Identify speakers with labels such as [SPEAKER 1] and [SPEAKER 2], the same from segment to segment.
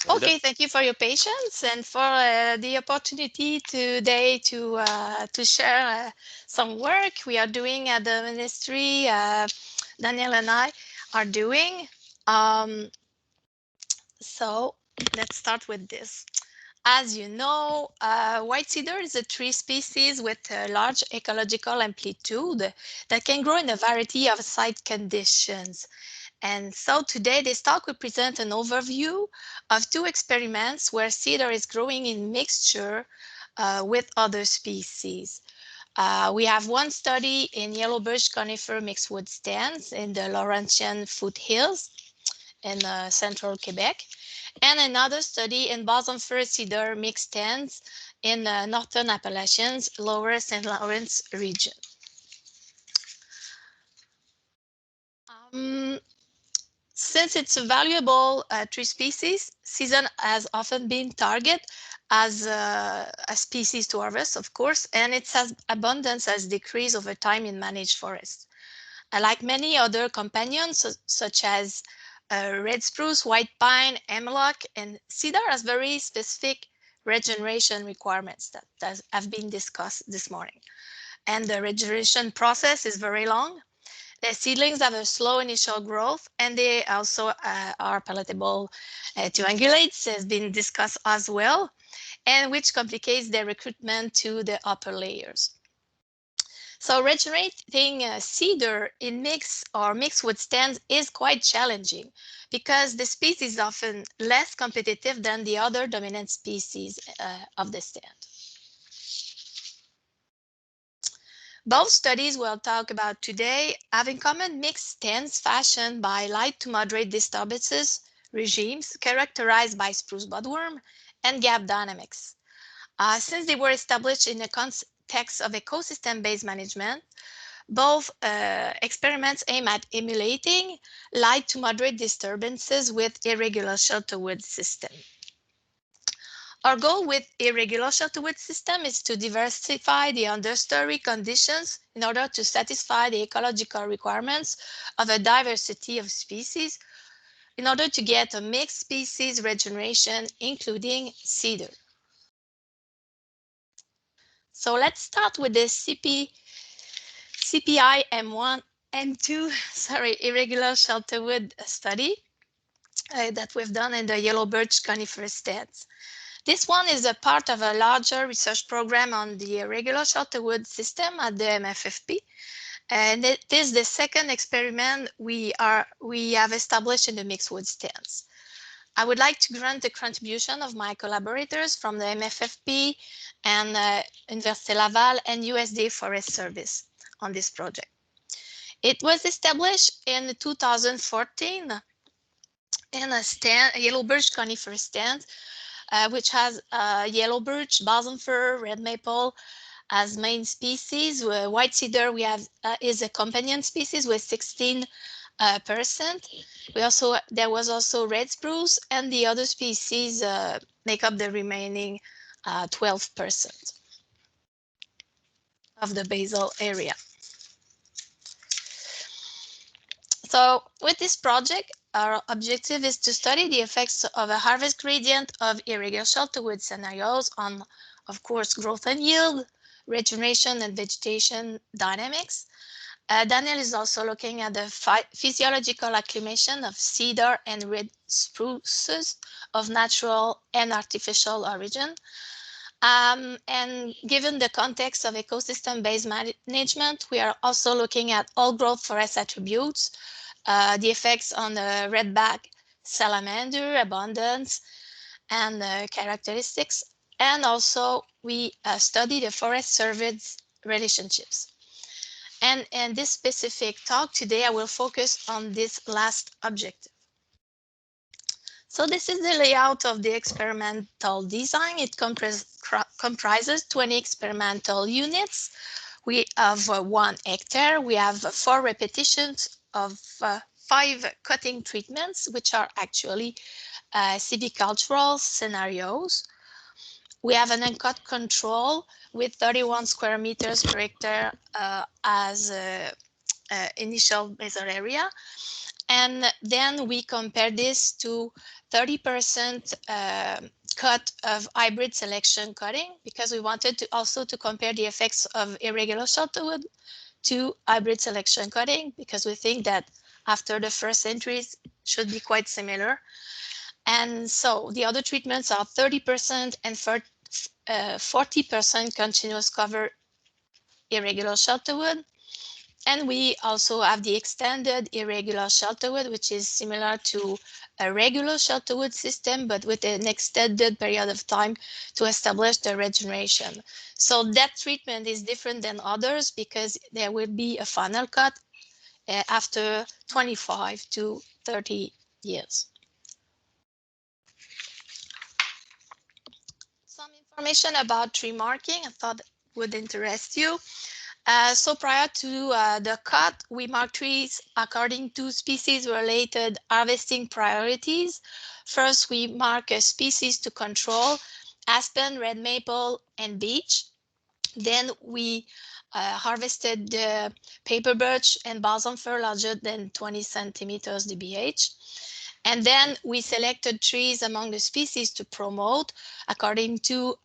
[SPEAKER 1] Okay, thank you for your patience and for the opportunity today to share some work we are doing at the ministry. Daniel and I are doing. Um, so let's start with this. As you know, white cedar is a tree species with a large ecological amplitude that can grow in a variety of site conditions. And so today this talk will present an overview of two experiments where cedar is growing in mixture with other species. We have one study in yellow birch conifer mixed wood stands in the Laurentian foothills in central Quebec, and another study in balsam fir cedar mixed stands in northern Appalachians, lower St. Lawrence region. Um, Since it's a valuable tree species, season has often been targeted as a species to harvest, of course, and its abundance has decreased over time in managed forests. Like many other companions, such as red spruce, white pine, hemlock, and cedar, has very specific regeneration requirements that have been discussed this morning. And the regeneration process is very long. The seedlings have a slow initial growth, and they also are palatable to ungulates, has been discussed as well, and which complicates their recruitment to the upper layers. So regenerating cedar in mixed wood stands is quite challenging because the species is often less competitive than the other dominant species of the stand. Both studies we'll talk about today have in common mixed stands fashioned by light to moderate disturbances regimes characterized by spruce budworm and gap dynamics. Since they were established in the context of ecosystem-based management, both experiments aim at emulating light to moderate disturbances with irregular shelterwood system. Our goal with irregular shelterwood system is to diversify the understory conditions in order to satisfy the ecological requirements of a diversity of species in order to get a mixed species regeneration, including cedar. So let's start with the CPI M1 M2 irregular shelterwood study that we've done in the yellow birch conifer stands. This one is a part of a larger research program on the irregular shelterwood system at the MFFP. And it is the second experiment we have established in the mixed wood stands. I would like to grant the contribution of my collaborators from the MFFP and Université Laval and USDA Forest Service on this project. It was established in 2014 in a yellow birch conifer stand, which has yellow birch, balsam fir, red maple as main species. White cedar we have is a companion species with 16%. There was also red spruce, and the other species make up the remaining 12% of the basal area. So with this project, our objective is to study the effects of a harvest gradient of irregular shelterwood scenarios on, of course, growth and yield, regeneration and vegetation dynamics. Daniel is also looking at the physiological acclimation of cedar and red spruces of natural and artificial origin. And given the context of ecosystem-based management, we are also looking at all growth forest attributes, the effects on the redback salamander abundance and characteristics. And also we study the forest service relationships. And in this specific talk today, I will focus on this last objective. So this is the layout of the experimental design. It comprises 20 experimental units. We have 1 hectare. We have 4 repetitions of 5 cutting treatments, which are actually silvicultural scenarios. We have an uncut control with 31 square meters per hectare as initial basal area. And then we compare this to 30% cut of hybrid selection cutting, because we wanted to also to compare the effects of irregular shelterwood to hybrid selection cutting, because we think that after the first entries should be quite similar. And so the other treatments are 30% and 40% continuous cover irregular shelterwood. And we also have the extended irregular shelterwood, which is similar to a regular shelterwood system, but with an extended period of time to establish the regeneration. So that treatment is different than others because there will be a final cut after 25 to 30 years. Some information about tree marking I thought would interest you. So prior to the cut, we mark trees according to species-related harvesting priorities. First, we mark a species to control: aspen, red maple, and beech. Then we harvested the paper birch and balsam fir larger than 20 centimeters dBH. And then we selected trees among the species to promote according to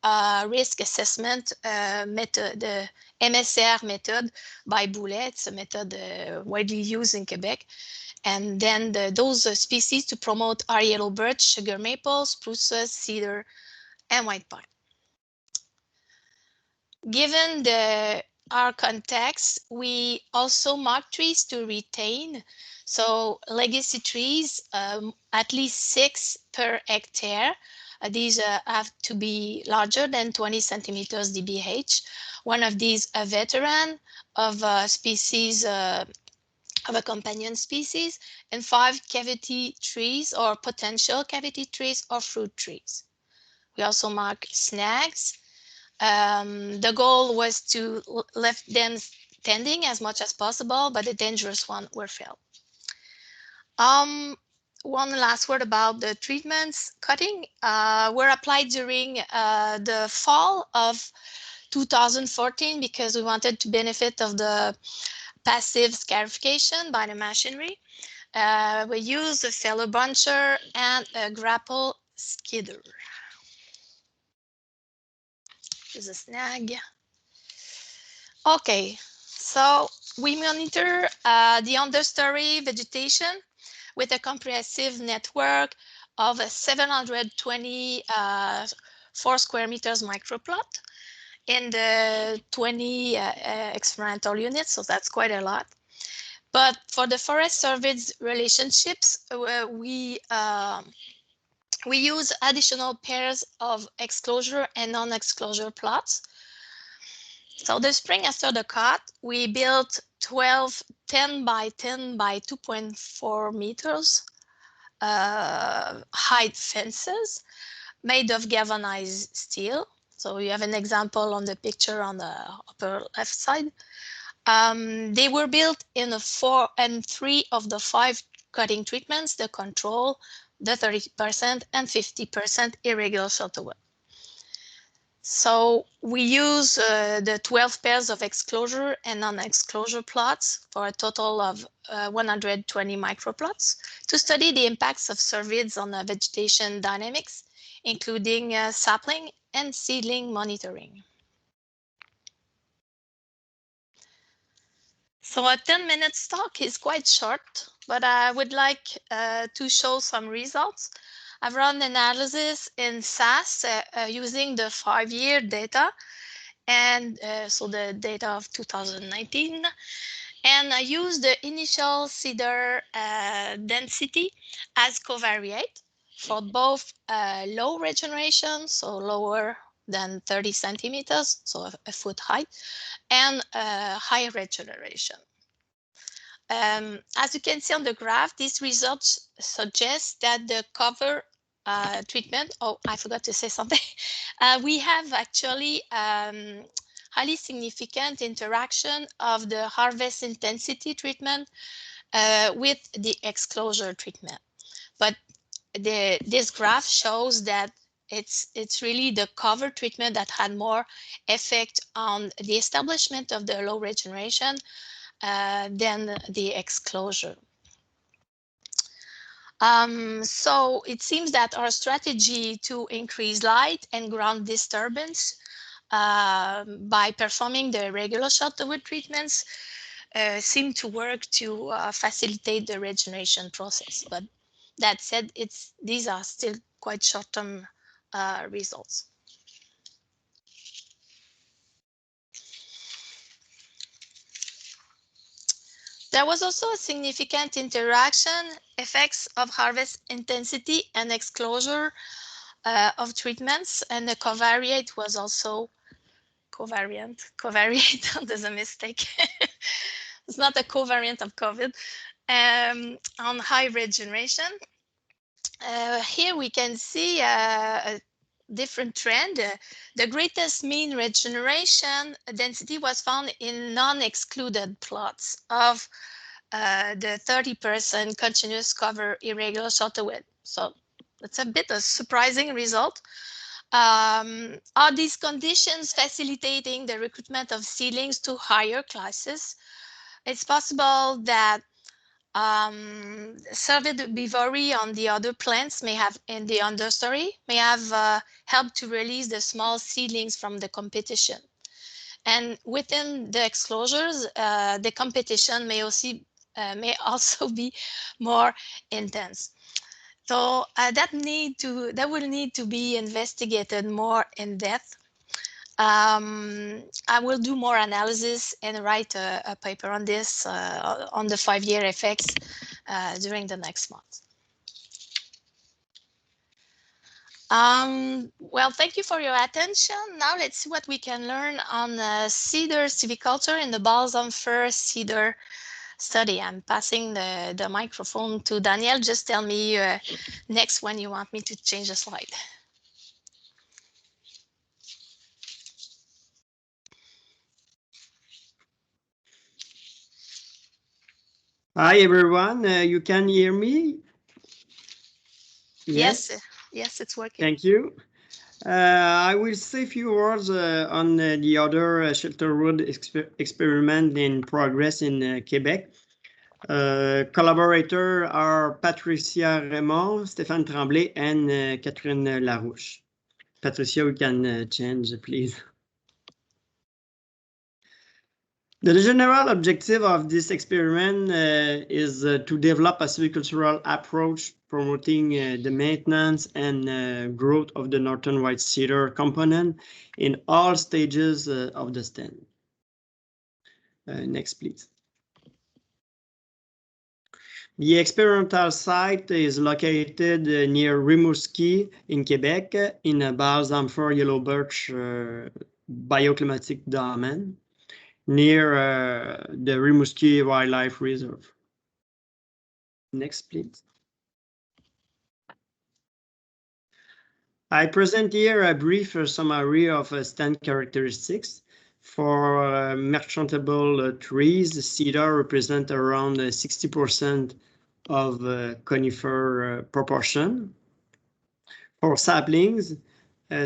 [SPEAKER 1] risk assessment method, the MSR method by Boulet. It's a method widely used in Quebec. And then those species to promote are yellow birch, sugar maple, spruces, cedar, and white pine. Given our context, we also mark trees to retain. So legacy trees, at least 6 per hectare. These have to be larger than 20 centimeters dBH. One of these a veteran of a species, of a companion species, and 5 cavity trees or potential cavity trees or fruit trees. We also mark snags. The goal was to left them standing as much as possible, but the dangerous ones were felled. One last word about the treatments. Cutting were applied during the fall of 2014 because we wanted to benefit of the passive scarification by the machinery. We used a fellow buncher and a grapple skidder. Here's a snag. Okay, so we monitor the understory vegetation with a comprehensive network of 720 4 square meters microplot in the 20 experimental units, so that's quite a lot. But for the Forest Service relationships, we use additional pairs of exclosure and non-exclosure plots. So the spring after the cut, we built 12 10 by 10 by 2.4 meters height fences made of galvanized steel. So you have an example on the picture on the upper left side. They were built in 4 and 3 of the 5 cutting treatments: the control, the 30% and 50% irregular shelterwood. So we use the 12 pairs of exclosure and non-exclosure plots for a total of 120 microplots to study the impacts of cervids on the vegetation dynamics, including sapling and seedling monitoring. So a 10-minute talk is quite short, but I would like to show some results. I've run analysis in SAS using the 5-year data, and so the data of 2019. And I used the initial cedar density as covariate for both low regeneration, so lower than 30 centimeters, so a foot height, and high regeneration. As you can see on the graph, these results suggest that the cover treatment, oh, I forgot to say something. We have actually highly significant interaction of the harvest intensity treatment with the exclosure treatment. But this graph shows that it's really the cover treatment that had more effect on the establishment of the low regeneration than the exclosure. So it seems that our strategy to increase light and ground disturbance by performing the regular shelterwood treatments seem to work to facilitate the regeneration process. But that said, these are still quite short-term results. There was also a significant interaction effects of harvest intensity and exposure of treatments, and the covariate was also covariate. There's a mistake. It's not a covariant of COVID. On high regeneration. Here we can see a different trend. The greatest mean regeneration density was found in non-excluded plots of the 30% continuous cover irregular shelter width. So that's a bit of surprising result. Are these conditions facilitating the recruitment of seedlings to higher classes? It's possible that Cervid Bivory on the other plants may have in the understory may have helped to release the small seedlings from the competition. And within the exclosures, the competition may also be more intense. So that will need to be investigated more in depth. I will do more analysis and write a paper on this, on the 5-year effects during the next month. Well, thank you for your attention. Now let's see what we can learn on cedar silviculture in the balsam fir cedar study. I'm passing the microphone to Daniel. Just tell me next when you want me to change the slide.
[SPEAKER 2] Hi, everyone. You can hear me?
[SPEAKER 1] Yes, yes, it's working.
[SPEAKER 2] Thank you. I will say a few words on the other shelterwood experiment in progress in Quebec. Collaborators are Patricia, Raymond, Stéphane Tremblay, and Catherine Larouche. Patricia, we can change, please. The general objective of this experiment is to develop a silvicultural approach promoting the maintenance and growth of the northern white cedar component in all stages of the stem. Next, please. The experimental site is located near Rimouski in Quebec in a balsam fir yellow birch bioclimatic domain, near the Rimouski Wildlife Reserve. Next, please. I present here a brief summary of stand characteristics. For merchantable trees, cedar represent around 60% of conifer proportion. For saplings,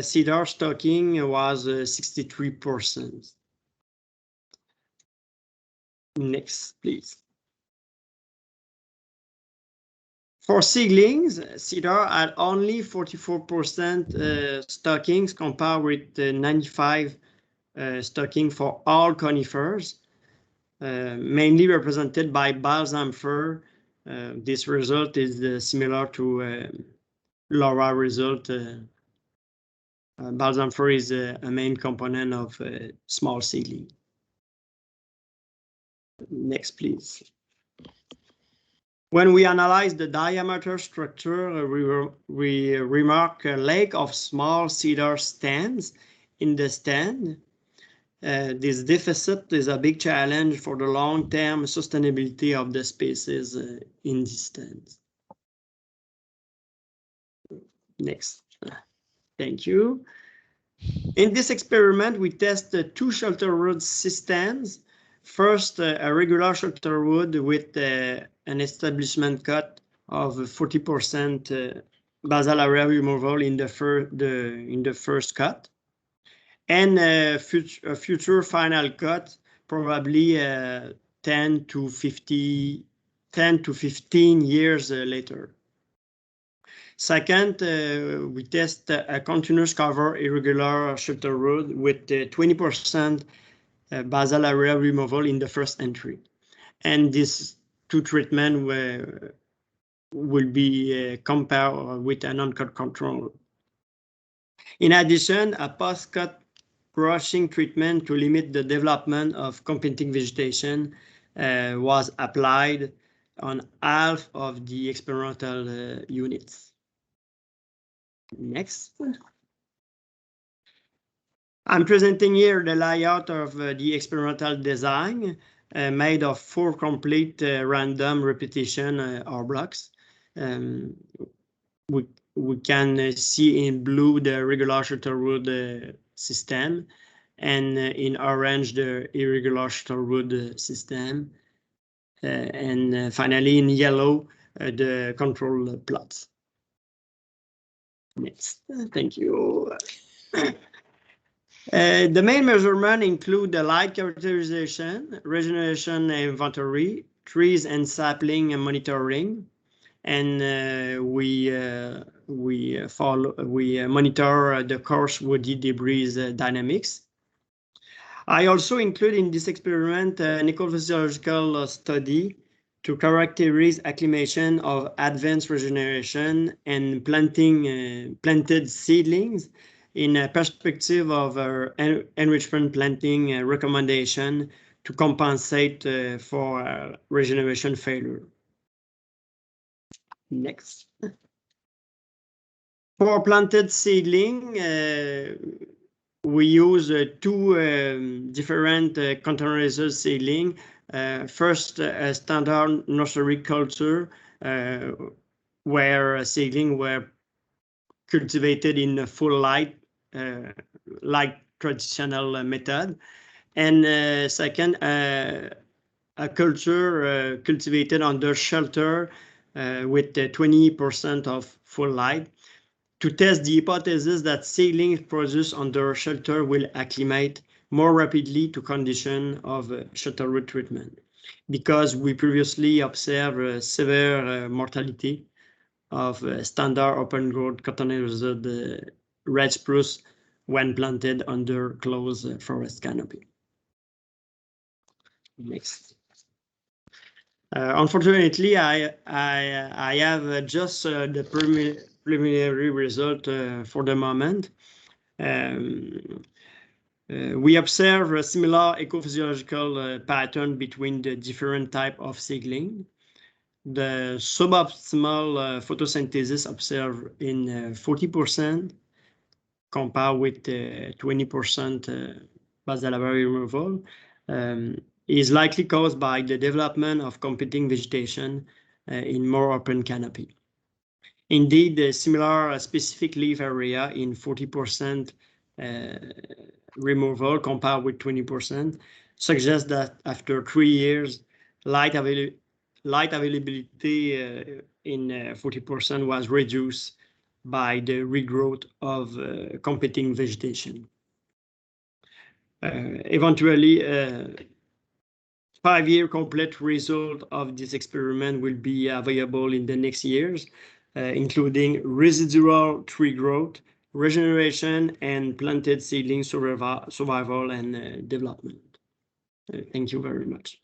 [SPEAKER 2] cedar stocking was 63%. Next, please. For seedlings, cedar had only 44% stockings compared with 95 stocking for all conifers, mainly represented by balsam fir. This result is similar to Laura result. Balsam fir is a main component of small seedling. Next, please. When we analyze the diameter structure, we remark a lack of small cedar stands in the stand. This deficit is a big challenge for the long-term sustainability of the species in these stands. Next. Thank you. In this experiment, we test two shelterwood systems. First, a regular shelterwood with an establishment cut of 40% basal area removal in the first cut, and a future final cut, probably 10 to 15 years later. Second, we test a continuous cover irregular shelter road with 20% basal area removal in the first entry. And these two treatments will be compared with an on-cut control. In addition, a post-cut brushing treatment to limit the development of competing vegetation was applied on half of the experimental units. Next. I'm presenting here the layout of the experimental design made of 4 complete random repetition or blocks. We can see in blue the regular shelter wood system, and in orange the irregular shelter wood system, and finally in yellow the control plots. Next, thank you. The main measurements include the light characterization, regeneration inventory, trees and sapling monitoring, and we monitor the coarse woody debris dynamics. I also include in this experiment an ecophysiological study to characterize acclimation of advanced regeneration and planted seedlings in a perspective of enrichment planting recommendation to compensate for regeneration failure. Next. For planted seedling, we use 2 different containerized seedling. First, a standard nursery culture where seedling were cultivated in full light, like traditional method. And second, a culture cultivated under shelter with 20% of full light, to test the hypothesis that seedlings produced under shelter will acclimate more rapidly to conditions of shelter root treatment, because we previously observed severe mortality of standard open growth containerized red spruce when planted under closed forest canopy. Next. Unfortunately, I have just the preliminary result for the moment. We observe a similar ecophysiological pattern between the different type of seedling. The suboptimal photosynthesis observed in 40% compared with 20% basal area removal is likely caused by the development of competing vegetation in more open canopy. Indeed, the similar specific leaf area in 40% removal compared with 20% suggests that after 3 years, light availability in 40% was reduced by the regrowth of competing vegetation. Eventually, 5-year complete result of this experiment will be available in the next years, including residual tree growth, regeneration, and planted seedling survival and development. Thank you very much.